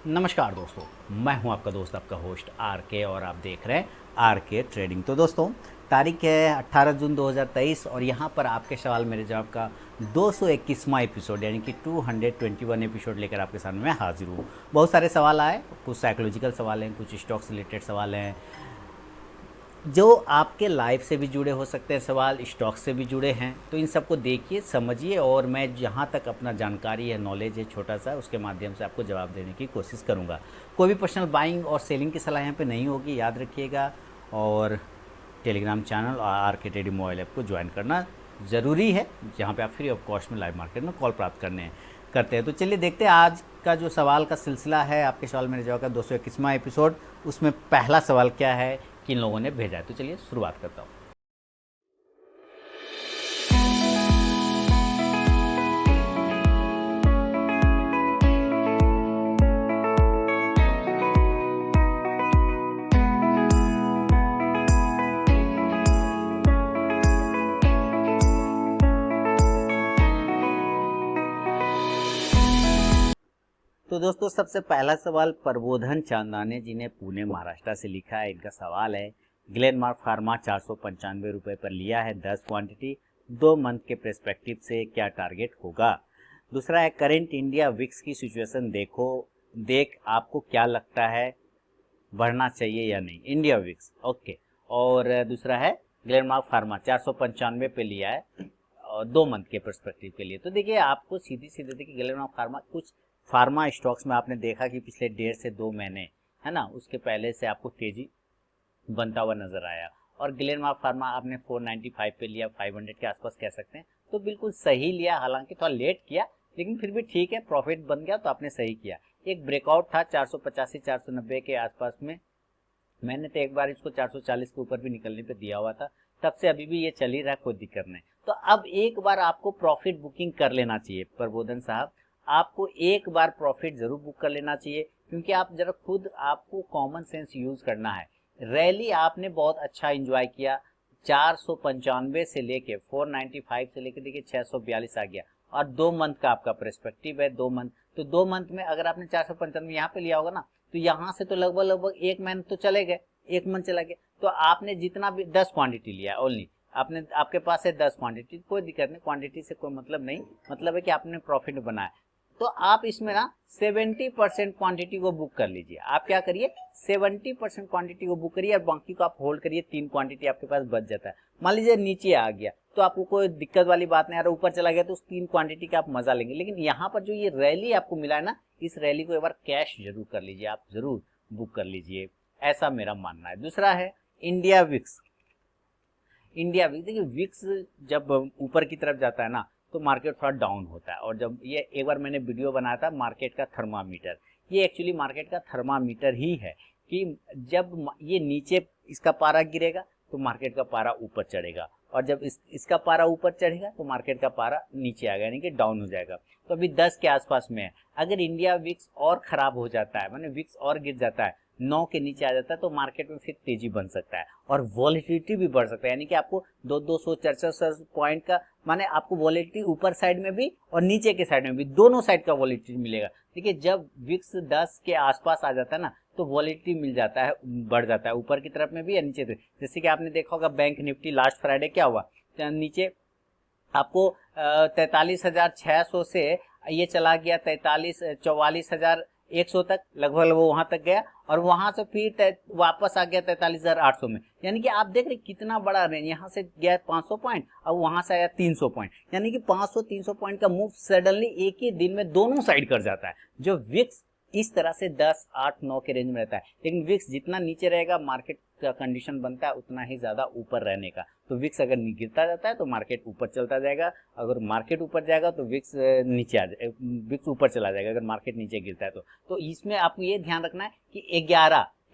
नमस्कार दोस्तों, मैं हूं आपका दोस्त, आपका होस्ट आर के, और आप देख रहे हैं आर के ट्रेडिंग। तो दोस्तों, तारीख है 18 जून 2023 और यहां पर आपके सवाल मेरे जवाब का 221वां एपिसोड यानी कि 221 एपिसोड लेकर आपके सामने मैं हाजिर हूं। बहुत सारे सवाल आए, कुछ साइकोलॉजिकल सवाल हैं, कुछ स्टॉक से रिलेटेड सवाल हैं, जो आपके लाइफ से भी जुड़े हो सकते हैं, सवाल स्टॉक से भी जुड़े हैं। तो इन सबको देखिए, समझिए, और मैं जहाँ तक अपना जानकारी है, नॉलेज है छोटा सा, उसके माध्यम से आपको जवाब देने की कोशिश करूँगा। कोई भी पर्सनल बाइंग और सेलिंग की सलाह यहाँ पे नहीं होगी, याद रखिएगा। और टेलीग्राम चैनल और आर के ट्रेडिंग मोबाइल ऐप को ज्वाइन करना ज़रूरी है, जहाँ पे आप फ्री ऑफ कॉस्ट में लाइव मार्केट में कॉल प्राप्त करते हैं। तो चलिए देखते हैं आज का जो सवाल का सिलसिला है, आपके सवाल मेरे जवाब का 221वां एपिसोड। उसमें पहला सवाल क्या है, किन लोगों ने भेजा है। तो चलिए शुरुआत करता हूँ। तो दोस्तों, सबसे पहला सवाल प्रबोधन चांदाने जी ने पुणे महाराष्ट्र से लिखा है। इनका सवाल है, ग्लेनमार्क फार्मा 495 रुपये पर लिया है 10 क्वांटिटी, 2 मंथ के पर्सपेक्टिव से क्या टारगेट होगा। दूसरा है, करेंट इंडिया विक्स की सिचुएशन देख आपको क्या लगता है, बढ़ना चाहिए या नहीं, इंडिया विक्स। ओके। और दूसरा है, ग्लेनमार्क फार्मा 495 पे लिया है और 2 मंथ के पर्सपेक्टिव के लिए। तो देखिए, आपको सीधी सीधे देखिए, ग्लेनमार्क फार्मा, कुछ फार्मा स्टॉक्स में आपने देखा कि पिछले 1.5 से 2 महीने, है ना, उसके पहले से आपको तेजी बनता हुआ नजर आया। और ग्लेनमार्क फार्मा आपने 495 पे लिया, 500 के आसपास कह सकते हैं। तो बिल्कुल सही लिया, हालांकि थोड़ा लेट किया, लेकिन फिर भी ठीक है, प्रॉफिट बन गया, तो आपने सही किया। एक ब्रेकआउट था 485 490 के आसपास में, मैंने तो एक बार इसको 440 के ऊपर भी निकलने पे दिया हुआ था, तब से अभी भी ये चल ही रहा, कोई दिक्कत नहीं। तो अब एक बार आपको प्रॉफिट बुकिंग कर लेना चाहिए प्रबोधन साहब, आपको एक बार प्रॉफिट जरूर बुक कर लेना चाहिए, क्योंकि आप जरा खुद आपको कॉमन सेंस यूज करना है। रैली आपने बहुत अच्छा एंजॉय किया, 495 से लेके 495 से लेके देखिए 642 आ गया, और 2 मंथ का आपका पर्सपेक्टिव है, 2 मंथ। तो 2 मंथ में अगर आपने 495 यहाँ पे लिया होगा ना, तो यहाँ से तो लगभग लगभग 1 मंथ तो चले गए, 1 मंथ चला गया। तो आपने जितना भी 10 क्वांटिटी लिया ओनली, आपने, आपके पास है 10 क्वांटिटी, कोई दिक्कत नहीं, क्वांटिटी से कोई मतलब नहीं, मतलब है कि आपने प्रॉफिट बनाया। तो आप इसमें ना 70% क्वांटिटी को बुक कर लीजिए। आप क्या करिए, 70% क्वांटिटी को बुक करिए और बाकी को आप होल्ड करिए, 3 क्वांटिटी आपके पास बच जाता है। मान लीजिए नीचे आ गया तो आपको कोई दिक्कत वाली बात नहीं, अगर ऊपर चला गया तो उस 3 क्वांटिटी का आप मजा लेंगे। लेकिन यहाँ पर जो ये रैली आपको मिला है ना, इस रैली को एक बार कैश जरूर कर लीजिए, आप जरूर बुक कर लीजिए, ऐसा मेरा मानना है। दूसरा है इंडिया विक्स। इंडिया विक्स, देखिए विक्स जब ऊपर की तरफ जाता है ना, तो मार्केट थोड़ा डाउन होता है। और जब ये एक बार मैंने वीडियो बनाया था मार्केट का थर्मामीटर, ये एक्चुअली मार्केट का थर्मामीटर ही है कि जब ये नीचे इसका पारा गिरेगा तो मार्केट का पारा ऊपर चढ़ेगा, और जब इसका पारा ऊपर चढ़ेगा तो मार्केट का पारा नीचे आएगा, यानी कि डाउन हो जाएगा। तो अभी 10 के आसपास में है। अगर इंडिया विक्स और खराब हो जाता है, माने विक्स और गिर जाता है, 9 के नीचे आ जाता है, तो मार्केट में फिर तेजी बन सकता है और वॉलेटिलिटी भी बढ़ सकता है, यानी कि आपको 200 400 पॉइंट का, माने आपको वॉलेटिलिटी ऊपर साइड में भी और नीचे के साइड में भी, दोनों साइड का वॉलेटिलिटी मिलेगा। देखिए, जब विक्स 10 के आसपास आ जाता है ना, तो वॉलेटिलिटी मिल जाता है, बढ़ जाता है, ऊपर की तरफ में भी या नीचे तरफ। जैसे कि आपने देखा होगा बैंक निफ्टी लास्ट फ्राइडे क्या हुआ, नीचे आपको 43,600 से ये चला गया 44,100 तक, लगभग वो वहां तक गया, और वहां से फिर वापस आ गया 43,800 में। यानी कि आप देख रहे कितना बड़ा रेंज, यहाँ से गया 500 पॉइंट, अब वहां से आया 300 पॉइंट, यानी कि 500-300 पॉइंट का मूव सडनली एक ही दिन में दोनों साइड कर जाता है। जो विक्स इस तरह से 10, 8, 9 के रेंज में रहता है, लेकिन विक्स जितना नीचे रहेगा, मार्केट का कंडीशन बनता है उतना ही ज्यादा ऊपर रहने का। तो विक्स अगर गिरता जाता है तो मार्केट ऊपर चलता जाएगा, अगर मार्केट ऊपर जाएगा तो विक्स नीचे आ जाए, विक्स ऊपर चला जाएगा अगर मार्केट नीचे गिरता है तो इसमें आपको ये ध्यान रखना है कि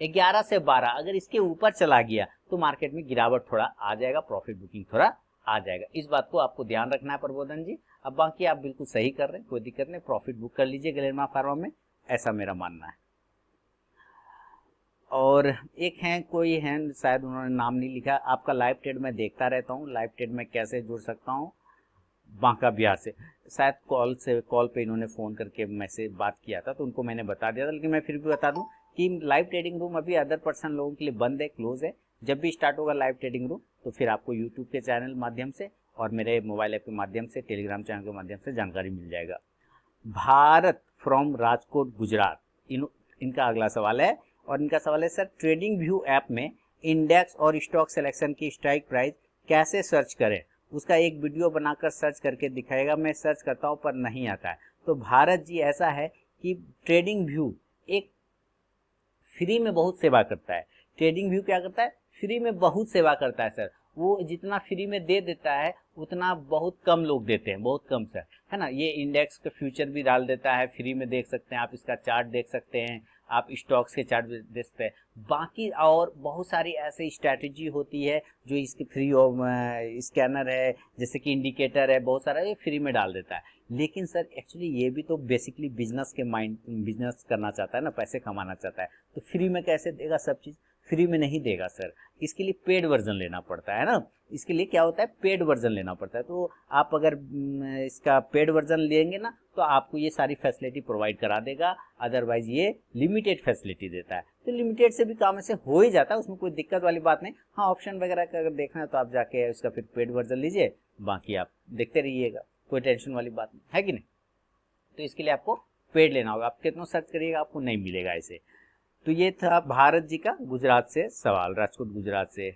11 से 12 अगर इसके ऊपर चला गया तो मार्केट में गिरावट थोड़ा आ जाएगा, प्रॉफिट बुकिंग थोड़ा आ जाएगा। इस बात को आपको ध्यान रखना है प्रबोधन जी। अब बाकी आप बिल्कुल सही कर रहे हैं, कोई दिक्कत नहीं, प्रॉफिट बुक कर लीजिए ग्लेनमार्क फार्मा में, ऐसा मेरा मानना है। और एक है, कोई है शायद उन्होंने नाम नहीं लिखा, आपका लाइव ट्रेड मैं देखता रहता हूँ, लाइव ट्रेड में कैसे जुड़ सकता हूँ, बांका बिहार से, शायद कॉल पे इन्होंने फ़ोन करके मैसेज बात किया था, तो उनको मैंने बता दिया था, लेकिन मैं फिर भी बता दूं कि लाइव ट्रेडिंग रूम अभी अदर पर्सन लोगों के लिए बंद है, क्लोज है। जब भी स्टार्ट होगा लाइव ट्रेडिंग रूम तो फिर आपको यूट्यूब के चैनल माध्यम से और मेरे मोबाइल ऐप के माध्यम से, टेलीग्राम चैनल के माध्यम से जानकारी मिल जाएगा। भारत फ्रॉम राजकोट गुजरात, इनका अगला सवाल है, और इनका सवाल है, सर ट्रेडिंग व्यू ऐप में इंडेक्स और स्टॉक सिलेक्शन की स्ट्राइक प्राइस कैसे सर्च करें? उसका एक वीडियो बनाकर सर्च करके दिखाएगा, मैं सर्च करता हूं पर नहीं आता है। तो भारत जी ऐसा है कि ट्रेडिंग व्यू एक फ्री में बहुत सेवा करता है। ट्रेडिंग व्यू क्या करता है? फ्री में बहुत सेवा करता है सर। वो जितना फ्री में दे देता है उतना बहुत कम लोग देते हैं, बहुत कम सर, है ना। ये इंडेक्स के फ्यूचर भी डाल देता है, फ्री में देख सकते हैं आप, इसका चार्ट देख सकते हैं आप, स्टॉक्स के चार्ट देख सकते हैं। बाकी और बहुत सारी ऐसी स्ट्रैटेजी होती है जो इसके फ्री ऑफ स्कैनर है, जैसे कि इंडिकेटर है, बहुत सारा ये फ्री में डाल देता है। लेकिन सर एक्चुअली ये भी तो बेसिकली बिजनेस के माइंड, बिजनेस करना चाहता है ना, पैसे कमाना चाहता है, तो फ्री में कैसे देगा? सब चीज़ फ्री में नहीं देगा सर, इसके लिए पेड वर्जन लेना पड़ता है ना। इसके लिए क्या होता है? पेड वर्जन लेना पड़ता है। तो आप अगर इसका पेड वर्जन लेंगे ना तो आपको ये सारी फैसिलिटी प्रोवाइड करा देगा, अदरवाइज ये लिमिटेड फैसिलिटी देता है। तो लिमिटेड से भी काम ऐसे हो ही जाता है, उसमें कोई दिक्कत वाली बात नहीं। हाँ, ऑप्शन वगैरह का अगर देखना है तो आप जाके उसका फिर पेड वर्जन लीजिए, बाकी आप देखते रहिएगा, कोई टेंशन वाली बात नहीं है कि नहीं। तो इसके लिए आपको पेड लेना होगा, आप कितना सर्च करिएगा आपको नहीं मिलेगा ऐसे। तो ये था भारत जी का गुजरात से सवाल, राजकोट गुजरात से।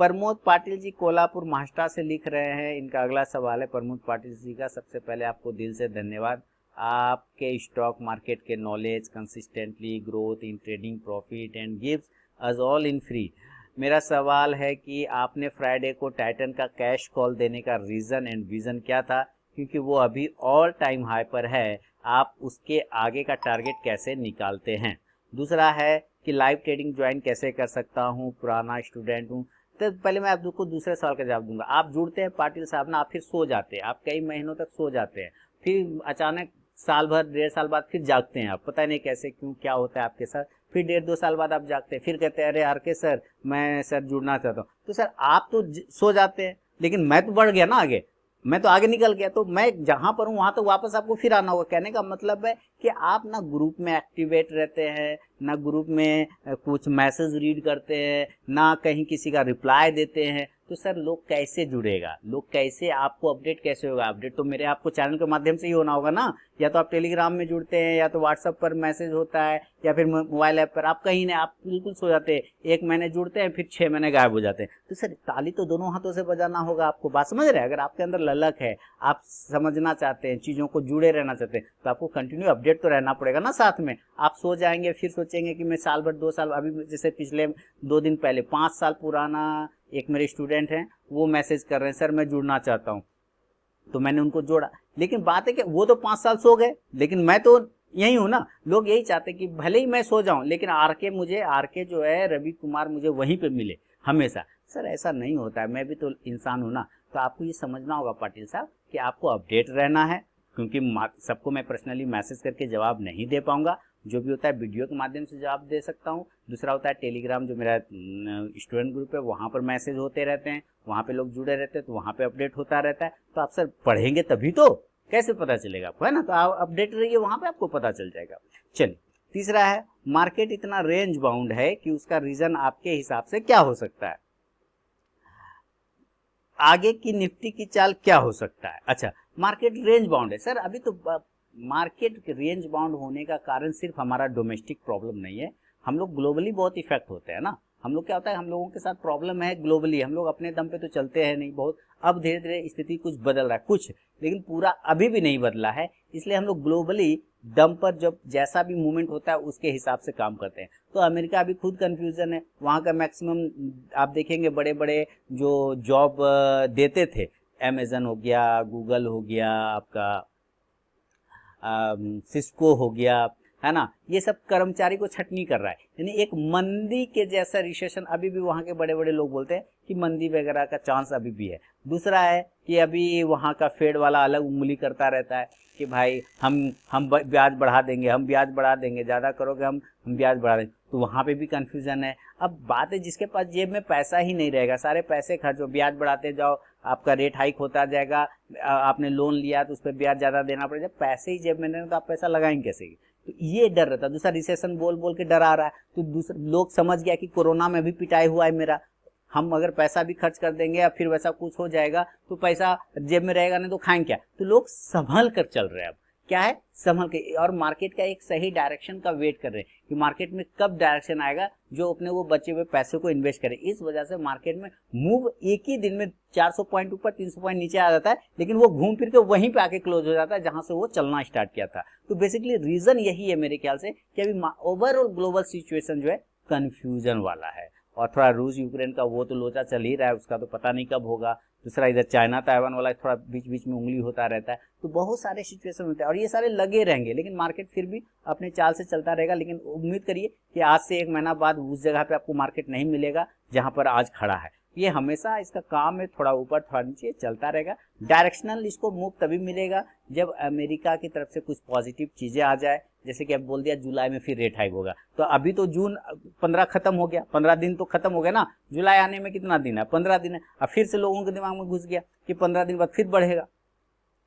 प्रमोद पाटिल जी कोल्हापुर महाराष्ट्र से लिख रहे हैं, इनका अगला सवाल है प्रमोद पाटिल जी का। सबसे पहले आपको दिल से धन्यवाद, आपके स्टॉक मार्केट के knowledge consistently growth in trading profit and gives us all in free. मेरा सवाल है कि आपने फ्राइडे को टाइटन का कैश कॉल देने का रीज़न एंड विज़न क्या था, क्योंकि वो अभी ऑल टाइम हाई पर है, आप उसके आगे का टारगेट कैसे निकालते हैं? दूसरा है कि लाइव ट्रेडिंग ज्वाइन कैसे कर सकता हूँ, पुराना स्टूडेंट हूँ। तो पहले मैं आपको दूसरे सवाल का जवाब दूंगा। आप जुड़ते हैं पाटिल साहब ना, आप फिर सो जाते हैं, आप कई महीनों तक सो जाते हैं, फिर अचानक साल भर 1.5 साल बाद फिर जागते हैं आप, पता नहीं कैसे क्यों क्या होता है आपके साथ। फिर 1.5-2 साल बाद आप जागते हैं, फिर कहते हैं अरे आर के सर मैं सर जुड़ना चाहता हूँ। तो सर आप तो सो जाते हैं, लेकिन मैं तो बढ़ गया ना आगे, मैं तो आगे निकल गया, तो मैं जहां पर हूं वहां तो वापस आपको फिर आना होगा। कहने का मतलब है कि आप ना ग्रुप में एक्टिवेट रहते हैं, ना ग्रुप में कुछ मैसेज रीड करते हैं, ना कहीं किसी का रिप्लाई देते हैं। तो सर लोग कैसे जुड़ेगा, लोग कैसे आपको अपडेट कैसे होगा? अपडेट तो मेरे आपको चैनल के माध्यम से ही होना होगा ना, या तो आप टेलीग्राम में जुड़ते हैं, या तो व्हाट्सएप पर मैसेज होता है, या फिर मोबाइल ऐप पर। आप कहीं नहीं, आप बिल्कुल सो जाते हैं, 1 महीने जुड़ते हैं फिर 6 महीने गायब हो जाते हैं। तो सर ताली तो दोनों हाथों से बजाना होगा आपको, बात समझ रहे हैं? अगर आपके अंदर ललक है, आप समझना चाहते हैं, चीज़ों को जुड़े रहना चाहते हैं, तो आपको कंटिन्यू अपडेट तो रहना पड़ेगा ना साथ में। आप सो जाएंगे फिर सोचेंगे कि मैं साल भर 2 साल, अभी जैसे पिछले 2 दिन पहले 5 साल पुराना एक मेरे स्टूडेंट हैं, वो मैसेज कर रहे हैं सर मैं जुड़ना चाहता हूँ, तो मैंने उनको जोड़ा। लेकिन बात है कि वो तो 5 साल सो गए, लेकिन मैं तो यही हूँ ना। लोग यही चाहते हैं कि भले ही मैं सो जाऊं, लेकिन आरके जो है रवि कुमार मुझे वहीं पे मिले हमेशा। सर ऐसा नहीं होता है, मैं भी तो इंसान हूँ ना। तो आपको ये समझना होगा पाटिल साहब कि आपको अपडेट रहना है, क्योंकि सबको मैं पर्सनली मैसेज करके जवाब नहीं दे पाऊंगा। जो भी होता है वीडियो के माध्यम से जवाब दे सकता हूँ। दूसरा होता है टेलीग्राम, जो मेरा स्टूडेंट ग्रुप है, वहाँ पर मैसेज होते रहते हैं, वहाँ पे लोग जुड़े रहते हैं, तो वहाँ पे अपडेट होता रहता है। तो आप सर पढ़ेंगे तभी तो, कैसे पता चलेगा आपको, है ना। तो आप अपडेट रहिए, वहाँ पे आपको पता चल जाएगा। चलिए तीसरा है, मार्केट इतना रेंज बाउंड है कि उसका रीजन आपके हिसाब से क्या हो सकता है? आगे की निफ्टी की चाल क्या हो सकता है? अच्छा, मार्केट रेंज बाउंड है सर। अभी तो मार्केट रेंज बाउंड होने का कारण सिर्फ हमारा डोमेस्टिक प्रॉब्लम नहीं है, हम लोग ग्लोबली बहुत इफेक्ट होते हैं ना। हम लोग क्या होता है, हम लोगों के साथ प्रॉब्लम है ग्लोबली, हम लोग अपने दम पे तो चलते हैं नहीं बहुत। अब धीरे धीरे स्थिति कुछ बदल रहा है कुछ, लेकिन पूरा अभी भी नहीं बदला है। इसलिए हम लोग ग्लोबली दम पर जब जैसा भी मूवमेंट होता है उसके हिसाब से काम करते हैं। तो अमेरिका अभी खुद कंफ्यूजन है, वहाँ का मैक्सिमम आप देखेंगे बड़े बड़े जो जॉब देते थे, अमेजन हो गया, गूगल हो गया, आपका सिस्को हो गया, है ना, ये सब कर्मचारी को छटनी कर रहा है। यानी एक मंदी के जैसा रिसेशन अभी भी वहाँ के बड़े बड़े लोग बोलते हैं कि मंदी वगैरह का चांस अभी भी है। दूसरा है कि अभी वहाँ का फेड वाला अलग उंगली करता रहता है कि भाई हम ब्याज बढ़ा देंगे, हम ब्याज बढ़ा देंगे, ज़्यादा करोगे हम ब्याज बढ़ा देंगे। तो वहाँ पे भी कन्फ्यूजन है। अब बात है जिसके पास जेब में पैसा ही नहीं रहेगा, सारे पैसे खर्च हो, ब्याज बढ़ाते जाओ, आपका रेट हाइक होता जाएगा, आपने लोन लिया तो उस पर ब्याज ज़्यादा देना पड़ेगा, पैसे ही जेब में नहीं तो आप पैसा लगाएंगे कैसे? तो ये डर रहता है। दूसरा रिसेशन बोल बोल के डरा रहा है, तो दूसरा लोग समझ गया कि कोरोना में भी पिटाई हुआ है मेरा, हम अगर पैसा भी खर्च कर देंगे या फिर वैसा कुछ हो जाएगा तो पैसा जेब में रहेगा नहीं तो खाएंगे क्या? तो लोग संभल कर चल रहे हैं। अब क्या है, संभल के, और मार्केट का एक सही डायरेक्शन का वेट कर रहे हैं कि मार्केट में कब डायरेक्शन आएगा जो अपने वो बचे हुए पैसे को इन्वेस्ट करे। इस वजह से मार्केट में मूव एक ही दिन में 400 पॉइंट ऊपर 300 पॉइंट नीचे आ जाता है, लेकिन वो घूम फिर के वहीं पे आके क्लोज हो जाता है जहां से वो चलना स्टार्ट किया था। तो बेसिकली रीजन यही है मेरे ख्याल से कि अभी ओवरऑल ग्लोबल सिचुएशन जो है कंफ्यूजन वाला है, और थोड़ा रूस यूक्रेन का वो तो लोचा चल ही रहा है, उसका तो पता नहीं कब होगा। दूसरा इधर चाइना ताइवान वाला थोड़ा बीच बीच में उंगली होता रहता है। तो बहुत सारे सिचुएशन होते हैं और ये सारे लगे रहेंगे, लेकिन मार्केट फिर भी अपने चाल से चलता रहेगा। लेकिन उम्मीद करिए कि आज से 1 महीना बाद उस जगह पे आपको मार्केट नहीं मिलेगा जहां पर आज खड़ा है। ये हमेशा इसका काम है, थोड़ा ऊपर थोड़ा नीचे चलता रहेगा। डायरेक्शनल इसको मूव तभी मिलेगा जब अमेरिका की तरफ से कुछ पॉजिटिव चीजें आ जाए, जैसे कि अब बोल दिया जुलाई में फिर रेट हाइक होगा। तो अभी तो जून 15 खत्म हो गया, 15 दिन तो खत्म हो गया ना, जुलाई आने में कितना दिन है? 15 दिन है। अब फिर से लोगों के दिमाग में घुस गया कि 15 दिन बाद फिर बढ़ेगा।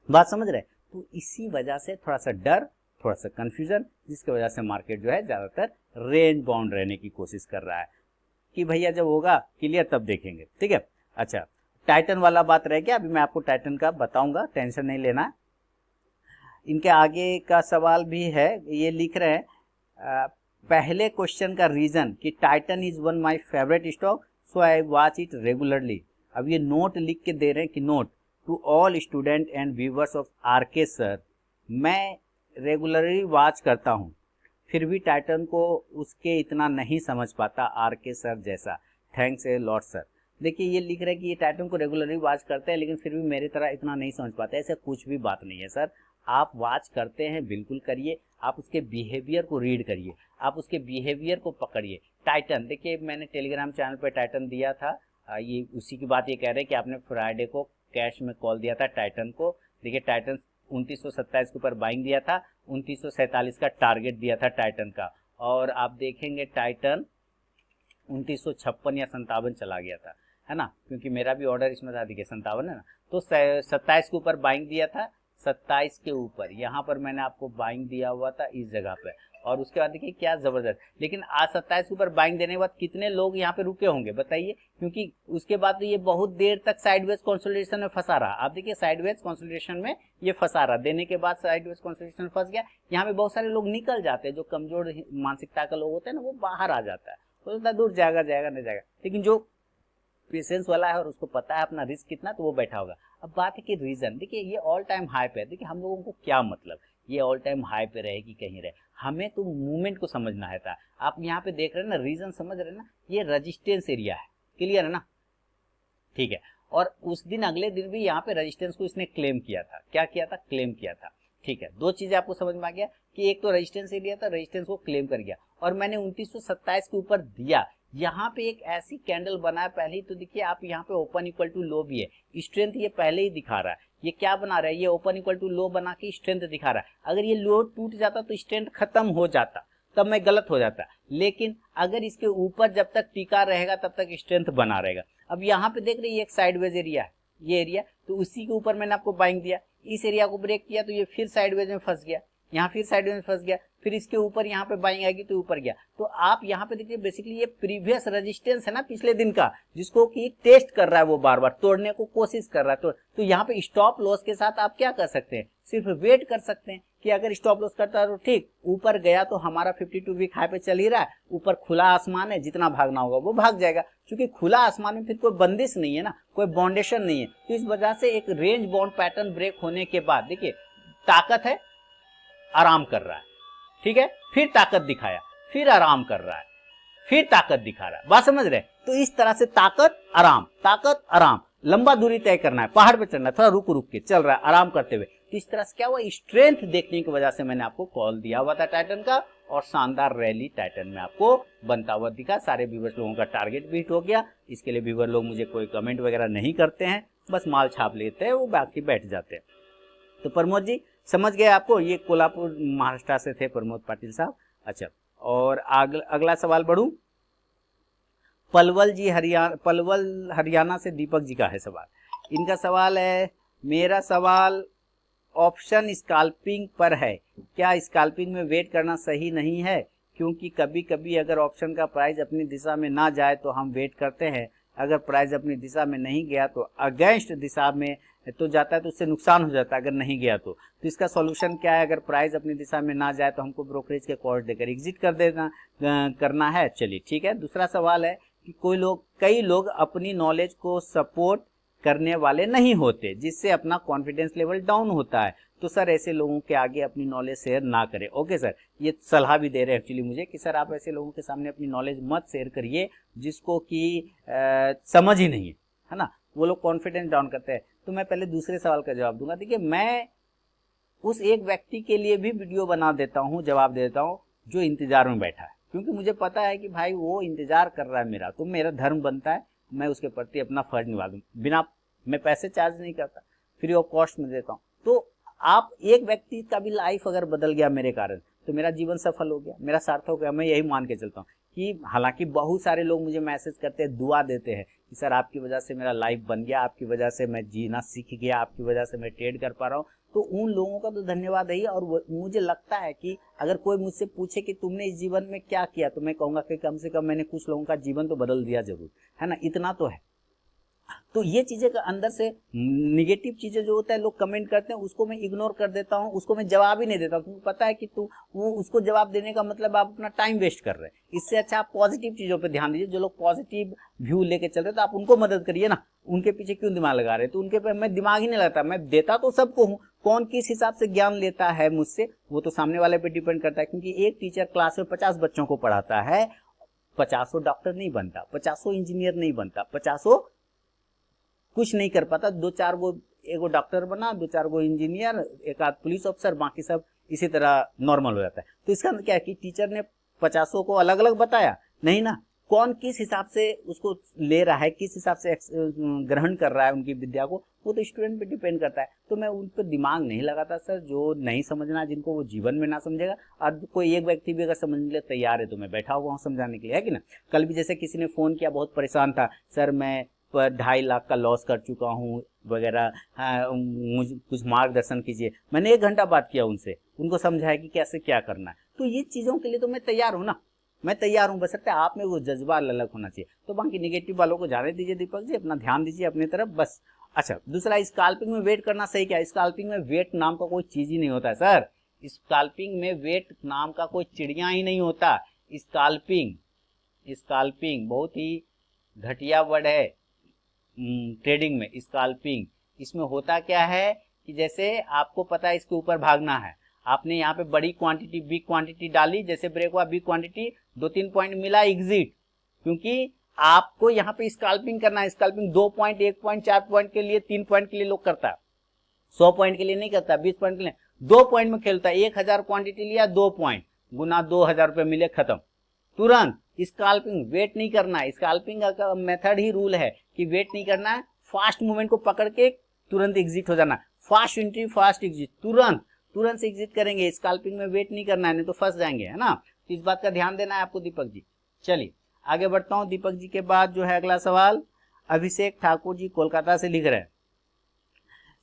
बात समझ रहे? तो इसी वजह से थोड़ा सा डर, थोड़ा सा कंफ्यूजन, जिसकी वजह से मार्केट जो है ज्यादातर रेंज बाउंड रहने की कोशिश कर रहा है कि भैया जब होगा क्लियर तब देखेंगे। ठीक है, अच्छा टाइटन वाला बात रह गया, अभी मैं आपको टाइटन का बताऊंगा, टेंशन नहीं लेना। इनके आगे का सवाल भी है, ये लिख रहे हैं पहले क्वेश्चन का रीजन कि Titan is one my favourite stock so I watch it regularly. अब ये नोट लिख के दे रहे हैं कि note to all student and viewers of RK sir, मैं रेगुलरली वॉच करता हूँ फिर भी टाइटन को उसके इतना नहीं समझ पाता आरके सर जैसा, थैंक्स ए लॉट सर। देखिए ये लिख रहे हैं कि ये टाइटन को रेगुलरली वॉच करते हैं लेकिन फिर भी मेरी तरह इतना नहीं समझ पाते। ऐसा कुछ भी बात नहीं है सर, आप वॉच करते हैं बिल्कुल करिए, आप उसके बिहेवियर को रीड करिए, आप उसके बिहेवियर को पकड़िए। टाइटन देखिए मैंने टेलीग्राम चैनल पर टाइटन दिया था, ये उसी की बात ये कह रहे हैं कि आपने फ्राइडे को कैश में कॉल दिया था टाइटन को। देखिए टाइटन 2927 के ऊपर बाइंग दिया था, 2947 का टारगेट दिया था टाइटन का, और आप देखेंगे टाइटन 2956 या 57 चला गया था, है ना, क्योंकि मेरा भी ऑर्डर इसमें था, देखिए 57 है ना। तो 27 के ऊपर बाइंग दिया था, 27 के ऊपर यहाँ पर मैंने आपको बाइंग दिया हुआ था इस जगह पे, और उसके बाद देखिए क्या जबरदस्त। लेकिन आज 27 के ऊपर बाइंग देने के बाद कितने लोग यहाँ पे रुके होंगे बताइए, क्योंकि उसके बाद तो ये बहुत देर तक साइडवेज कंसोलिडेशन में फंसा रहा। आप देखिए साइडवेज कंसोलिडेशन में ये फंसा रहा, देने के बाद साइडवेज कंसोलिडेशन फंस गया। यहाँ पे बहुत सारे लोग निकल जाते हैं, जो कमजोर मानसिकता का लोग होते हैं ना, वो बाहर आ जाता है, तो इतना दूर जाएगा नहीं जाएगा। लेकिन जो पेशेंस वाला है और उसको पता है अपना रिस्क कितना, तो वो बैठा होगा। अब बात है कि रीजन, देखिए ये ऑल टाइम हाई पे है। देखिए हम लोगों को क्या मतलब ये ऑल टाइम हाई पे रहे कि कहीं रहे, हमें तो मूवमेंट को समझना है था। आप यहाँ पे देख रहे हैं ना, रीजन समझ रहे हैं ना, ये रेजिस्टेंस एरिया है, क्लियर है ना, ठीक है। और उस दिन अगले दिन भी यहाँ पे रेजिस्टेंस को इसने क्लेम किया था, क्या किया था? क्लेम किया था, ठीक है। दो चीजें आपको समझ में आ गया कि एक तो रेजिस्टेंस एरिया था, रेजिस्टेंस को क्लेम कर गया, और मैंने 2927 के ऊपर दिया। यहाँ पे एक ऐसी कैंडल बना है पहले ही, तो देखिए आप यहाँ पे ओपन इक्वल टू लो भी है, स्ट्रेंथ ये पहले ही दिखा रहा है। ये क्या बना रहा है? ये ओपन इक्वल टू लो बना के स्ट्रेंथ दिखा रहा है। अगर ये लो टूट जाता तो स्ट्रेंथ खत्म हो जाता, तब मैं गलत हो जाता, लेकिन अगर इसके ऊपर जब तक टिका रहेगा तब तक स्ट्रेंथ बना रहेगा। अब यहाँ पे देख रहे हैं ये एक साइडवेज एरिया है, ये एरिया, तो उसी के ऊपर मैंने आपको बाइंग दिया, इस एरिया को ब्रेक किया तो ये फिर साइडवेज में फंस गया, यहाँ फिर साइडवेज में फंस गया, फिर इसके ऊपर यहाँ पे बाइंग आएगी तो ऊपर गया। तो आप यहाँ पे देखिए बेसिकली ये प्रीवियस रेजिस्टेंस है ना पिछले दिन का, जिसको कि टेस्ट कर रहा है, वो बार बार तोड़ने को कोशिश कर रहा है। तो यहाँ पे स्टॉप लॉस के साथ आप क्या कर सकते हैं? सिर्फ वेट कर सकते हैं कि अगर स्टॉप लॉस करता है तो ठीक, ऊपर गया तो हमारा 52 वीक हाई पे चल ही रहा है, ऊपर खुला आसमान है, जितना भागना होगा वो भाग जाएगा, क्योंकि खुला आसमान में फिर कोई बंदिश नहीं है ना, कोई बाउंडेशन नहीं है। तो इस वजह से एक रेंज बाउंड पैटर्न ब्रेक होने के बाद देखिए ताकत है, आराम कर रहा है, ठीक है, फिर ताकत दिखाया, फिर आराम कर रहा है, फिर ताकत दिखा रहा है। बात समझ रहे? तो इस तरह से ताकत आराम, लंबा दूरी तय करना है, पहाड़ पे चढ़ना है, थोड़ा रुक के चल रहा है आराम करते हुए। तो इस तरह से क्या हुआ, स्ट्रेंथ देखने की वजह से मैंने आपको कॉल दिया हुआ था टाइटन का, और शानदार रैली टाइटन में आपको बनता हुआ दिखा। सारे व्यूअर्स लोगों का टारगेट भी हिट हो गया। इसके लिए व्यूअर लोग मुझे कोई कमेंट वगैरह नहीं करते हैं, बस माल छाप लेते हैं, वो बाकी बैठ जाते हैं। तो प्रमोद जी समझ गए आपको, ये कोल्हापुर महाराष्ट्र से थे प्रमोद पाटिल साहब। अच्छा, और अगला सवाल बढ़ूं। पलवल हरियाणा से दीपक जी का है सवाल इनका सवाल है, मेरा सवाल ऑप्शन स्कैल्पिंग पर है, क्या स्कैल्पिंग में वेट करना सही नहीं है? क्योंकि कभी कभी अगर ऑप्शन का प्राइस अपनी दिशा में ना जाए तो हम वेट करते हैं, अगर प्राइस अपनी दिशा में नहीं गया तो अगेंस्ट दिशा में तो जाता है तो उससे नुकसान हो जाता है अगर नहीं गया तो इसका सॉल्यूशन क्या है? अगर प्राइस अपनी दिशा में ना जाए तो हमको ब्रोकरेज के कॉस्ट देकर एग्जिट कर देना करना है। चलिए ठीक है। दूसरा सवाल है कि कई लोग अपनी नॉलेज को सपोर्ट करने वाले नहीं होते, जिससे अपना कॉन्फिडेंस लेवल डाउन होता है, तो सर ऐसे लोगों के आगे अपनी नॉलेज शेयर ना करें। ओके सर, ये सलाह भी दे रहे हैं एक्चुअली मुझे कि सर आप ऐसे लोगों के सामने अपनी नॉलेज मत शेयर करिए जिसको कि समझ ही नहीं है ना, वो लोग कॉन्फिडेंस डाउन करते हैं। तो मैं पहले दूसरे सवाल का जवाब दूंगा। देखिए, मैं उस एक व्यक्ति के लिए भी वीडियो बना देता हूँ, जवाब दे देता हूँ जो इंतजार में बैठा है, क्योंकि मुझे पता है कि भाई वो इंतजार कर रहा है मेरा, तो मेरा धर्म बनता है मैं उसके प्रति अपना फर्ज निभा दूँ। बिना मैं पैसे चार्ज नहीं करता, फ्री ऑफ कॉस्ट में देता हूँ। तो आप एक व्यक्ति का भी लाइफ अगर बदल गया मेरे कारण तो मेरा जीवन सफल हो गया, मेरा सार्थक हो गया। मैं यही मान के चलता हूँ कि हालांकि बहुत सारे लोग मुझे मैसेज करते हैं, दुआ देते हैं कि सर आपकी वजह से मेरा लाइफ बन गया, आपकी वजह से मैं जीना सीख गया, आपकी वजह से मैं ट्रेड कर पा रहा हूँ, तो उन लोगों का तो धन्यवाद है ही। और मुझे लगता है कि अगर कोई मुझसे पूछे कि तुमने इस जीवन में क्या किया, तो मैं कहूँगा कि कम से कम मैंने कुछ लोगों का जीवन तो बदल दिया जरूर, है ना, इतना तो है। तो ये चीजें का अंदर से निगेटिव चीजें जो होता है लोग कमेंट करते हैं, उसको मैं इग्नोर कर देता हूँ, उसको मैं जवाब ही नहीं देता हूँ, क्योंकि पता है कि वो उसको जवाब देने का मतलब आप अपना टाइम वेस्ट कर रहे हैं। इससे अच्छा आप पॉजिटिव चीजों पे ध्यान दीजिए। जो लोग पॉजिटिव व्यू लेके चल रहे हैं तो आप उनको मदद करिए ना, उनके पीछे क्यों दिमाग लगा रहे हैं? तो उनके पे मैं दिमाग ही नहीं लगाता, मैं देता तो सबको हूँ, कौन किस हिसाब से ज्ञान लेता है मुझसे वो तो सामने वाले पे डिपेंड करता है। क्योंकि एक टीचर क्लास में 50 बच्चों को पढ़ाता है, 50 डॉक्टर नहीं बनता, 50 इंजीनियर नहीं बनता, 50 कुछ नहीं कर पाता, 2-4 गो एगो डॉक्टर बना, 2-4 गो इंजीनियर, एक आध पुलिस अफसर, बाकी सब इसी तरह नॉर्मल हो जाता है। तो इसका क्या है कि टीचर ने 50 को अलग अलग बताया नहीं ना, कौन किस हिसाब से उसको ले रहा है, किस हिसाब से ग्रहण कर रहा है उनकी विद्या को, वो तो स्टूडेंट पे डिपेंड करता है। तो मैं उन पर दिमाग नहीं लगाता सर, जो नहीं समझना जिनको वो जीवन में ना समझेगा, और कोई एक व्यक्ति भी अगर समझने के लिए तैयार है तो मैं बैठा हुआ हूँ समझाने के लिए, है कि ना। कल भी जैसे किसी ने फोन किया, बहुत परेशान था, सर मैं 2.5 लाख का लॉस कर चुका हूँ वगैरह, मुझे कुछ मार्गदर्शन कीजिए। मैंने 1 घंटा बात किया उनसे, उनको समझाया कि कैसे क्या करना है। तो ये चीज़ों के लिए तो मैं तैयार हूँ ना, मैं तैयार हूँ, बस आप में वो जज्बा अलग होना चाहिए। तो बाकी निगेटिव वालों को जाने दीजिए दीपक जी, अपना ध्यान दीजिए अपनी तरफ बस। अच्छा, दूसरा, स्कैल्पिंग में वेट करना सही क्या है? स्कैल्पिंग में वेट नाम का कोई चीज ही नहीं होता है सर। स्कैल्पिंग में वेट नाम का कोई चिड़िया ही नहीं होता। स्कैल्पिंग बहुत ही घटिया वर्ड है ट्रेडिंग में। स्कैल्पिंग, इसमें होता क्या है कि जैसे आपको पता है इसके ऊपर भागना है, आपने यहाँ पे बड़ी क्वांटिटी बिग क्वांटिटी डाली, जैसे ब्रेक हुआ बिग क्वांटिटी, 2-3 पॉइंट मिला, एग्जिट। क्योंकि आपको यहाँ पे स्कैल्पिंग करना है। स्कैल्पिंग 2 पॉइंट, 1 पॉइंट, 4 पॉइंट के लिए, 3 पॉइंट के लिए लोग करता है, 100 पॉइंट के लिए नहीं करता, 20 पॉइंट के लिए, 2 पॉइंट में खेलता है। 1000 क्वांटिटी लिया, 2 पॉइंट गुना 2000 रुपए मिले, खत्म तुरंत। स्कैल्पिंग वेट नहीं करना है। स्कैल्पिंग का मेथड ही रूल है कि वेट नहीं करना है, फास्ट मूवमेंट को पकड़ के तुरंत एग्जिट हो जाना, फास्ट एंट्री फास्ट एग्जिट, तुरंत से एग्जिट करेंगे। स्कैल्पिंग में वेट नहीं करना है, नहीं तो फंस जाएंगे, है ना। तो इस बात का ध्यान देना है आपको दीपक जी। चलिए आगे बढ़ता हूं। दीपक जी के बाद जो है अगला सवाल, अभिषेक ठाकुर जी कोलकाता से लिख रहे हैं,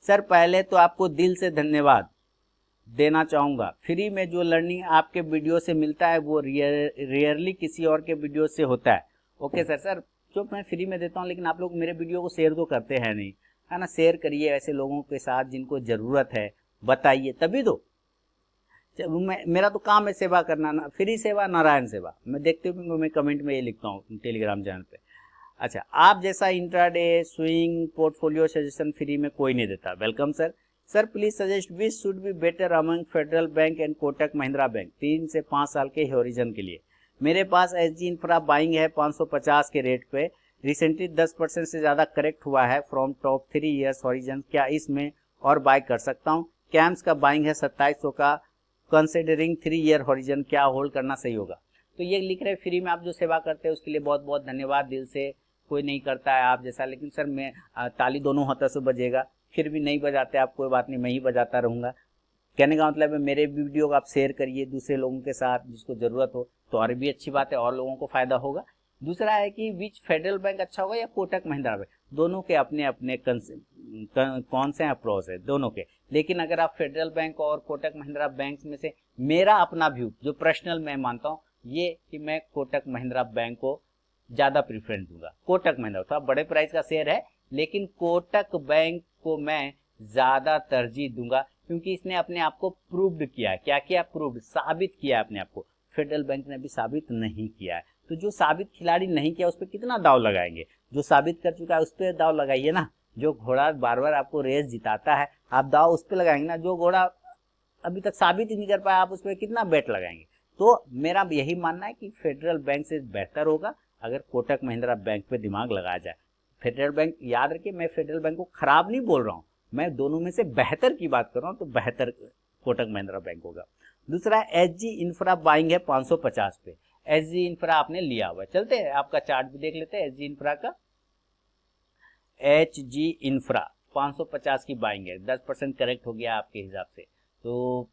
सर पहले तो आपको दिल से धन्यवाद देना चाहूंगा। फ्री में जो लर्निंग आपके वीडियो से मिलता है वो रेयरली किसी और के वीडियो से होता है। ओके सर जो मैं फ्री में देता हूँ, लेकिन आप लोग मेरे वीडियो को शेयर तो करते हैं नहीं, है ना। शेयर करिए ऐसे लोगों के साथ जिनको जरूरत है, बताइए तभी तो। मेरा तो काम है सेवा करना, ना फ्री सेवा नारायण सेवा। मैं देखते हुए मैं कमेंट में ये लिखता हूँ टेलीग्राम चैनल पे। अच्छा, आप जैसा intraday swing portfolio suggestion free में कोई नहीं देता। Welcome sir. Sir please suggest which should be better among federal bank and Kotak Mahindra bank 3 से 5 साल के हॉरिजन के लिए। मेरे पास एसजी इंफ्रा बाइंग है 550 के रेट पे, रिसेंटली 10% से ज्यादा करेक्ट हुआ है फ्रॉम टॉप 3 ईयर्स हॉरिजन। क्या इसमें और बाय कर सकता हूँ? कैम्स का बाइंग है 2700 का, कंसिडरिंग 3 ईयर हॉरिजन, क्या होल्ड करना सही होगा? तो ये लिख रहे फ्री में आप जो सेवा करते हैं उसके लिए बहुत बहुत धन्यवाद, दिल से। कोई नहीं करता है आप जैसा, लेकिन सर मैं ताली दोनों हाथों से बजेगा, फिर भी नहीं बजाते आप, कोई बात नहीं, मैं ही बजाता रहूंगा। कहने का मतलब है मेरे वीडियो को आप शेयर करिए दूसरे लोगों के साथ जिसको जरूरत हो, तो और भी अच्छी बात है, और लोगों को फायदा होगा। दूसरा है कि विच फेडरल बैंक अच्छा होगा या कोटक महिंद्रा बैंक, दोनों के अपने अपने कौन से अप्रोच है दोनों के। लेकिन अगर आप फेडरल बैंक और कोटक महिंद्रा बैंक में से, मेरा अपना व्यू जो पर्सनल मैं मानता हूँ ये कि मैं कोटक महिंद्रा बैंक को ज्यादा प्रेफरेंस दूंगा। कोटक महिंद्रा थोड़ा बड़े प्राइस का शेयर है, लेकिन कोटक बैंक को मैं ज्यादा तरजीह दूंगा, क्योंकि इसने अपने आप को प्रूव्ड किया है। क्या किया? प्रूव्ड, साबित किया है अपने आप को। फेडरल बैंक ने अभी साबित नहीं किया है। तो जो साबित खिलाड़ी नहीं किया उस पर कितना दाव लगाएंगे? जो साबित कर चुका है उस पर दाव लगाइए ना। जो घोड़ा बार बार आपको रेस जिताता है आप दाव उस पर लगाएंगे ना। जो घोड़ा अभी तक साबित ही नहीं कर पाया आप उस पर कितना बेट लगाएंगे? तो मेरा यही मानना है कि फेडरल बैंक से बेहतर होगा अगर कोटक महिंद्रा बैंक पे दिमाग लगाया जाए। फेडरल बैंक, याद रखिए मैं फेडरल बैंक को खराब नहीं बोल रहा हूँ, मैं दोनों में से बेहतर की बात कर रहा हूँ, तो बेहतर कोटक महिंद्रा बैंक होगा। दूसरा एचजी इंफ्रा बाइंग है 550 पे। एचजी इंफ्रा आपने लिया हुआ है, चलते हैं आपका चार्ट भी देख लेते हैं एचजी इंफ्रा का। एचजी इंफ्रा 550 की बाइंग है, 10% करेक्ट हो गया आपके हिसाब से, तो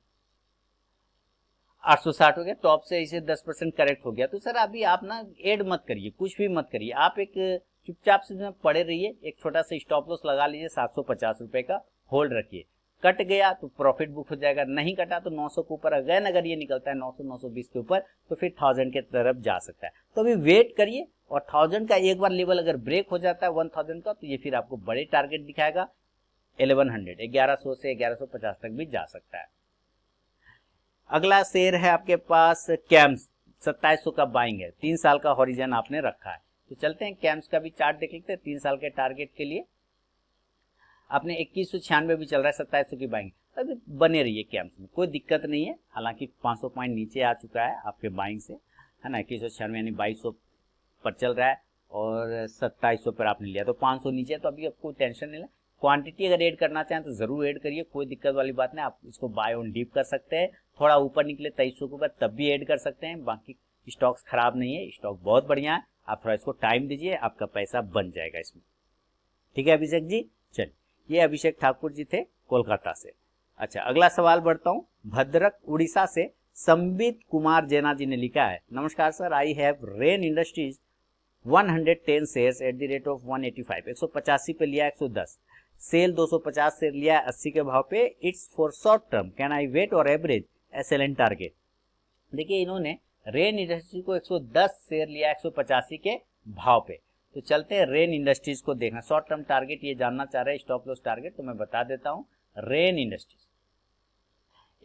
860 हो गया। टॉप से इसे 10% करेक्ट हो गया। तो सर अभी आप ना ऐड मत करिए, कुछ भी मत करिए, आप एक चुपचाप से पड़े रहिए। एक छोटा सा स्टॉप लॉस लगा लीजिए 750 रुपए का, होल्ड रखिए। कट गया तो प्रॉफिट बुक हो जाएगा, नहीं कटा तो 900 के ऊपर अगेन अगर ये निकलता है 900 920 के ऊपर तो फिर 1000 के तरफ जा सकता है। तो अभी वेट करिए, और 1000 का एक बार लेवल अगर ब्रेक हो जाता है 1000 का, तो ये फिर आपको बड़े टारगेट दिखाएगा 1100, 1100 से 1150 तक भी जा सकता है। अगला शेयर है आपके पास कैम्स, 2700 का बाइंग है, 3 साल का हॉरिजन आपने रखा है। तो चलते हैं कैम्स का भी चार्ट देख लेते हैं। 3 साल के टारगेट के लिए आपने 2196 भी चल रहा है, 2700 की बाइंग, अभी बने रहिए कैम्स में, कोई दिक्कत नहीं है। हालांकि 500 पॉइंट नीचे आ चुका है आपके बाइंग से, है ना। 2196 यानी 2200 पर चल रहा है और 2700 पर आपने लिया, तो 500 नीचे है, तो अभी आपको टेंशन नहीं है। क्वांटिटी अगर ऐड करना चाहें तो जरूर ऐड करिए, कोई दिक्कत वाली बात नहीं। आप इसको बाय ऑन डीप कर सकते हैं, थोड़ा ऊपर निकले 2300 के ऊपर तब भी ऐड कर सकते हैं। बाकी स्टॉक्स खराब नहीं है, स्टॉक बहुत बढ़िया है, आप थोड़ा इसको टाइम दीजिए, आपका पैसा बन जाएगा इसमें। ठीक है अभिषेक जी, चलिए ये अभिषेक ठाकुर जी थे कोलकाता से। अच्छा अगला सवाल बढ़ता हूँ, भद्रक उड़ीसा से संबित कुमार जैना जी ने लिखा है, नमस्कार sir, I have rain industries 110 shares at the rate of 185, 185 पे लिया 110, सेल 250 से लिया 80 के भाव पे, it's for short term, can I wait और एवरेज एसएलएन टारगेट। देखिए इन्होंने रेन इंडस्ट्री को 110 शेयर लिया 185 के भाव पे। तो चलते हैं रेन इंडस्ट्रीज को देखना, शॉर्ट टर्म टारगेट ये जानना चाह रहे हैं, स्टॉप लॉस टारगेट, तो मैं बता देता हूं। रेन इंडस्ट्रीज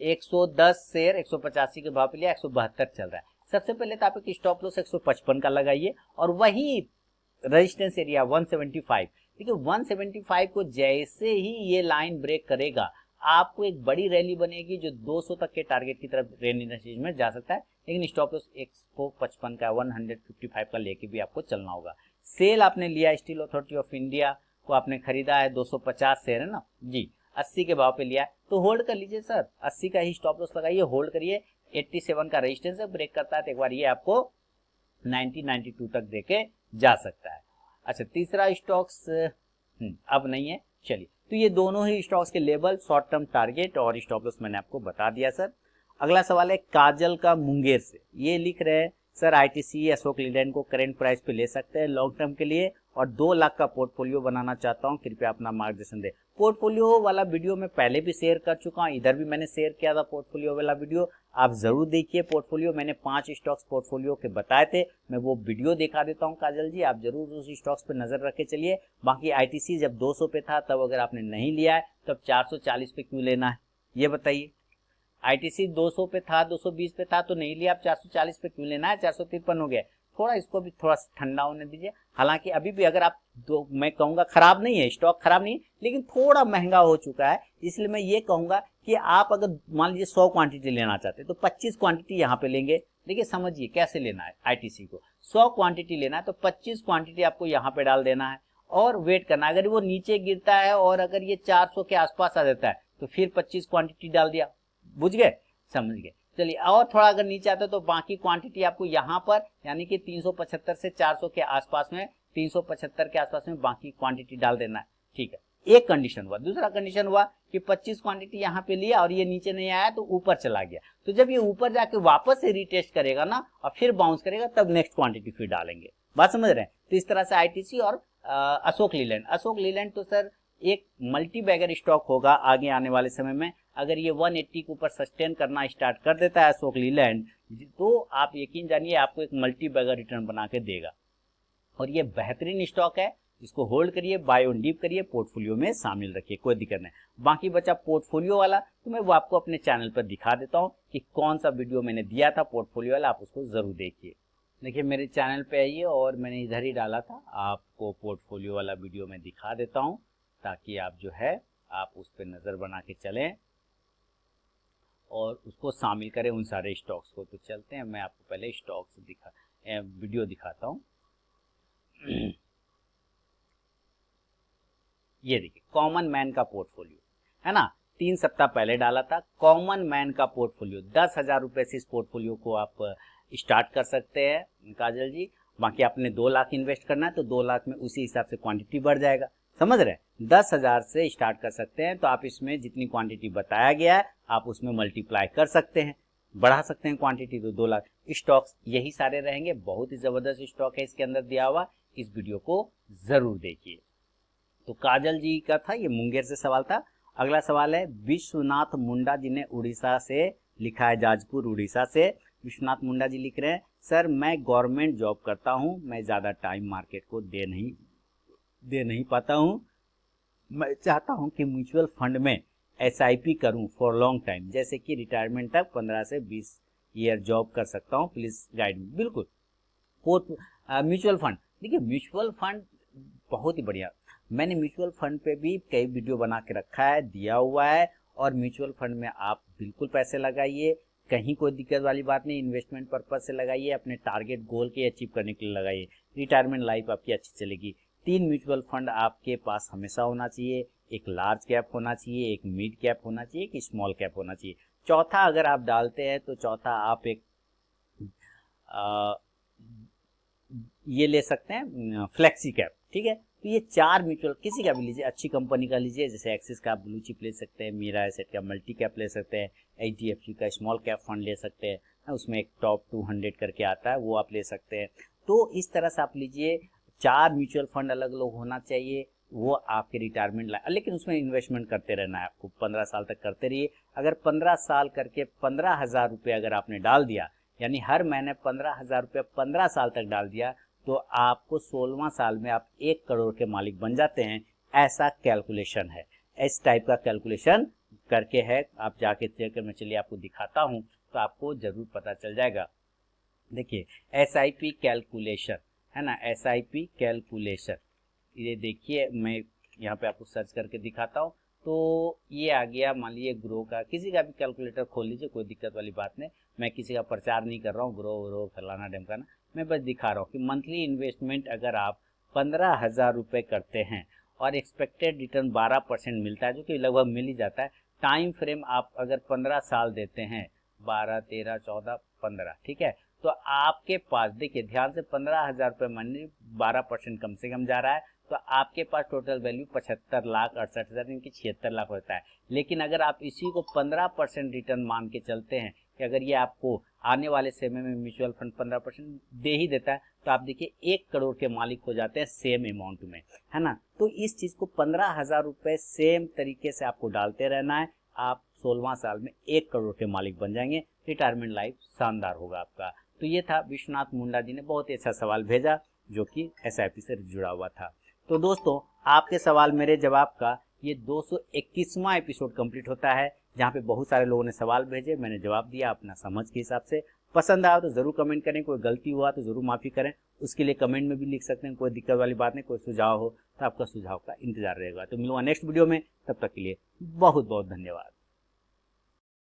110 शेयर 185 के भाव पे लिया, 172 चल रहा है। सबसे पहले तो आप एक स्टॉप लॉस 155 का लगाइए, और वही रेजिस्टेंस एरिया 175। देखिए 175 को जैसे ही ये लाइन ब्रेक करेगा आपको एक बड़ी रैली बनेगी जो 200 तक के टारगेट की तरफ रेन इंडस्ट्रीज में जा सकता है, लेकिन स्टॉप लॉस 155 का 155 का लेके भी आपको चलना होगा। सेल आपने लिया, स्टील अथॉरिटी ऑफ इंडिया को आपने खरीदा है 250 शेयर है ना जी, 80 के भाव पे लिया है, तो होल्ड कर लीजिए सर, 80 का ही स्टॉप लॉस लगाइए, होल्ड करिए। 87 का रेजिस्टेंस है, ब्रेक करता है तो एक बार ये आपको 92 तक देके जा सकता है। अच्छा तीसरा स्टॉक्स अब नहीं है, चलिए तो ये दोनों ही स्टॉक्स के लेवल, शॉर्ट टर्म टारगेट और स्टॉप लॉस मैंने आपको बता दिया सर। अगला सवाल है काजल का मुंगेर से, ये लिख रहे हैं सर आईटीसी अशोक लीलैंड को करंट प्राइस पे ले सकते हैं लॉन्ग टर्म के लिए, और 2 लाख का पोर्टफोलियो बनाना चाहता हूं, कृपया अपना मार्गदर्शन दे। पोर्टफोलियो वाला वीडियो मैं पहले भी शेयर कर चुका हूं, इधर भी मैंने शेयर किया था पोर्टफोलियो वाला वीडियो, आप जरूर देखिए। पोर्टफोलियो मैंने 5 स्टॉक्स पोर्टफोलियो के बताए थे, मैं वो वीडियो दिखा देता हूं काजल जी, आप जरूर उस स्टॉक्स पे नजर रख के चलिए। बाकी आईटीसी जब 200 पे था तब अगर आपने नहीं लिया है तब 440 पे क्यों लेना है ये बताइए। आईटीसी 200 पे था, 220 पे था तो नहीं लिया, आप 440 पे क्यों लेना है, 453 हो गया। थोड़ा इसको भी थोड़ा ठंडा होने दीजिए। हालांकि अभी भी अगर आप मैं कहूंगा खराब नहीं है, स्टॉक खराब नहीं है, लेकिन थोड़ा महंगा हो चुका है, इसलिए मैं ये कहूंगा कि आप अगर मान लीजिए 100 क्वांटिटी लेना चाहते हैं तो 25 क्वांटिटी यहाँ पे लेंगे। देखिए समझिए कैसे लेना है, आईटीसी को 100 क्वांटिटी लेना है तो 25 क्वांटिटी आपको यहाँ पे डाल देना है और वेट करना है। अगर वो नीचे गिरता है और अगर ये 400 के आसपास आ जाता है तो फिर 25 क्वांटिटी डाल दिया, बुझ गए, समझ गए। चलिए और थोड़ा अगर नीचे आता है तो बाकी क्वांटिटी आपको यहाँ पर यानी कि 375 से 400 के आसपास में, 375 के आसपास में बाकी क्वांटिटी डाल देना है, ठीक है। एक कंडीशन हुआ। दूसरा कंडीशन हुआ कि 25 क्वांटिटी यहाँ पे लिया और ये नीचे नहीं आया तो ऊपर चला गया, तो जब ये ऊपर जाके वापस से रीटेस्ट करेगा ना और फिर बाउंस करेगा तब नेक्स्ट क्वांटिटी फिर डालेंगे। बात समझ रहे हैं? तो इस तरह से आईटीसी और अशोक लीलैंड तो सर एक मल्टी बैगर स्टॉक होगा आगे आने वाले समय में। अगर ये 180 के ऊपर सस्टेन करना स्टार्ट कर देता है अशोक लीलैंड, तो आप यकीन जानिए आपको एक मल्टी बैगर रिटर्न बना के देगा। और ये बेहतरीन स्टॉक है, इसको होल्ड करिए, बाय ऑन डिप करिए, पोर्टफोलियो में शामिल रखिए, कोई दिक्कत नहीं। बाकी बचा पोर्टफोलियो वाला, तो मैं वो आपको अपने चैनल पर दिखा देता हूँ कि कौन सा वीडियो मैंने दिया था पोर्टफोलियो वाला, आप उसको जरूर देखिए। देखिए मेरे चैनल पे आइए और मैंने इधर ही डाला था, आपको पोर्टफोलियो वाला वीडियो मैं दिखा देता हूँ ताकि आप जो है आप उस पर नज़र बना के चलें और उसको शामिल करें उन सारे स्टॉक्स को। तो चलते हैं, मैं आपको पहले स्टॉक्स वीडियो दिखाता हूँ। ये देखिए कॉमन मैन का पोर्टफोलियो है ना, 3 सप्ताह पहले डाला था। कॉमन मैन का पोर्टफोलियो 10,000 रुपए से इस पोर्टफोलियो को आप स्टार्ट कर सकते हैं काजल जी। बाकी आपने 2 लाख इन्वेस्ट करना है तो 2 लाख में उसी हिसाब से क्वांटिटी बढ़ जाएगा, समझ रहे हैं? 10,000 से स्टार्ट कर सकते हैं, तो आप इसमें जितनी क्वांटिटी बताया गया है आप उसमें मल्टीप्लाई कर सकते हैं, बढ़ा सकते हैं क्वांटिटी, तो 2 लाख। स्टॉक्स यही सारे रहेंगे, बहुत ही जबरदस्त स्टॉक है इसके अंदर दिया हुआ, इस वीडियो को जरूर देखिए। तो काजल जी का था ये मुंगेर से सवाल था। अगला सवाल है विश्वनाथ मुंडा जी ने उड़ीसा से लिखा है, जाजपुर उड़ीसा से विश्वनाथ मुंडा जी लिख रहे हैं, सर मैं गवर्नमेंट जॉब करता हूं, मैं ज़्यादा टाइम मार्केट को दे नहीं पाता हूं, मैं चाहता हूं कि म्यूचुअल फंड में SIP करूं फॉर लॉन्ग टाइम, जैसे कि रिटायरमेंट तक 15 से 20 ईयर जॉब कर सकता हूं, प्लीज गाइड मी। बिल्कुल म्यूचुअल फंड, देखिए म्यूचुअल फंड बहुत ही बढ़िया, मैंने म्यूचुअल फंड पे भी कई वीडियो बना के रखा है, दिया हुआ है, और म्यूचुअल फंड में आप बिल्कुल पैसे लगाइए, कहीं कोई दिक्कत वाली बात नहीं, इन्वेस्टमेंट पर्पज से लगाइए, अपने टारगेट गोल के अचीव करने के लिए लगाइए, रिटायरमेंट लाइफ आपकी अच्छी चलेगी। 3 म्यूचुअल फंड आपके पास हमेशा होना चाहिए, एक लार्ज कैप होना चाहिए, एक मिड कैप होना चाहिए, एक स्मॉल कैप होना चाहिए। चौथा अगर आप डालते हैं तो चौथा आप एक ये ले सकते हैं फ्लेक्सी कैप, ठीक है। तो ये 4 म्यूचुअल किसी का भी लीजिए, अच्छी कंपनी का लीजिए, जैसे एक्सिस का ब्लू चिप ले सकते हैं, मीरा एसेट का मल्टी कैप ले सकते हैं, HDFC का स्मॉल कैप फंड ले सकते हैं, उसमें एक टॉप 200 करके आता है वो आप ले सकते हैं। तो इस तरह से आप लीजिए, 4 म्यूचुअल फंड अलग अलग होना चाहिए, वो आपके रिटायरमेंट लाइफ, लेकिन उसमें इन्वेस्टमेंट करते रहना है आपको, 15 साल तक करते रहिए। अगर 15 साल करके 15,000 रुपये अगर आपने डाल दिया, यानी हर महीने 15,000 रुपये 15 साल तक डाल दिया, तो आपको 16वां साल में आप 1 करोड़ के मालिक बन जाते हैं। ऐसा कैलकुलेशन है, इस टाइप का कैलकुलेशन करके है, आप जाके चेक कर, मैं चलिए आपको दिखाता हूं तो आपको जरूर पता चल जाएगा। देखिए SIP कैलकुलेशन है ना, SIP कैलकुलेशन, ये देखिए मैं यहाँ पे आपको सर्च करके दिखाता हूँ। तो ये आ गया, मान लीजिए ग्रो का, किसी का भी कैलकुलेटर खोल लीजिए, कोई दिक्कत वाली बात नहीं, मैं किसी का प्रचार नहीं कर रहा हूँ, ग्रो फलाना ढमकाना, मैं बस दिखा रहा हूँ कि मंथली इन्वेस्टमेंट अगर आप 15,000 रुपये करते हैं और एक्सपेक्टेड रिटर्न 12% मिलता है, जो कि लगभग मिल ही जाता है। टाइम फ्रेम आप अगर 15 साल देते हैं, 12, 13, 14, 15, ठीक है, तो आपके पास देखिए ध्यान से 15,000 रुपये महीने 12% कम से कम जा रहा है, तो आपके पास टोटल वैल्यू 75,68,000 इनकी 76 लाख होता है। लेकिन अगर आप इसी को 15% रिटर्न मान के चलते हैं कि अगर ये आपको आने वाले समय में म्यूचुअल फंड 15% दे ही देता है, तो आप देखिए 1 करोड़ के मालिक हो जाते हैं सेम अमाउंट में, है ना। तो इस चीज़ को 15,000 रुपये सेम तरीके से आपको डालते रहना है, आप 16वां साल में 1 करोड़ के मालिक बन जाएंगे, रिटायरमेंट लाइफ शानदार होगा आपका। तो ये था विश्वनाथ मुंडा जी ने बहुत ही अच्छा सवाल भेजा जो कि SIP से जुड़ा हुआ था। तो दोस्तों आपके सवाल मेरे जवाब का ये 221वां एपिसोड कंप्लीट होता है, जहाँ पे बहुत सारे लोगों ने सवाल भेजे, मैंने जवाब दिया अपना समझ के हिसाब से। पसंद आया तो जरूर कमेंट करें, कोई गलती हुआ तो जरूर माफ़ी करें, उसके लिए कमेंट में भी लिख सकते हैं, कोई दिक्कत वाली बात नहीं। कोई सुझाव हो तो आपका सुझाव का इंतजार रहेगा। तो मिलूंगा नेक्स्ट वीडियो में, तब तक के लिए बहुत बहुत धन्यवाद।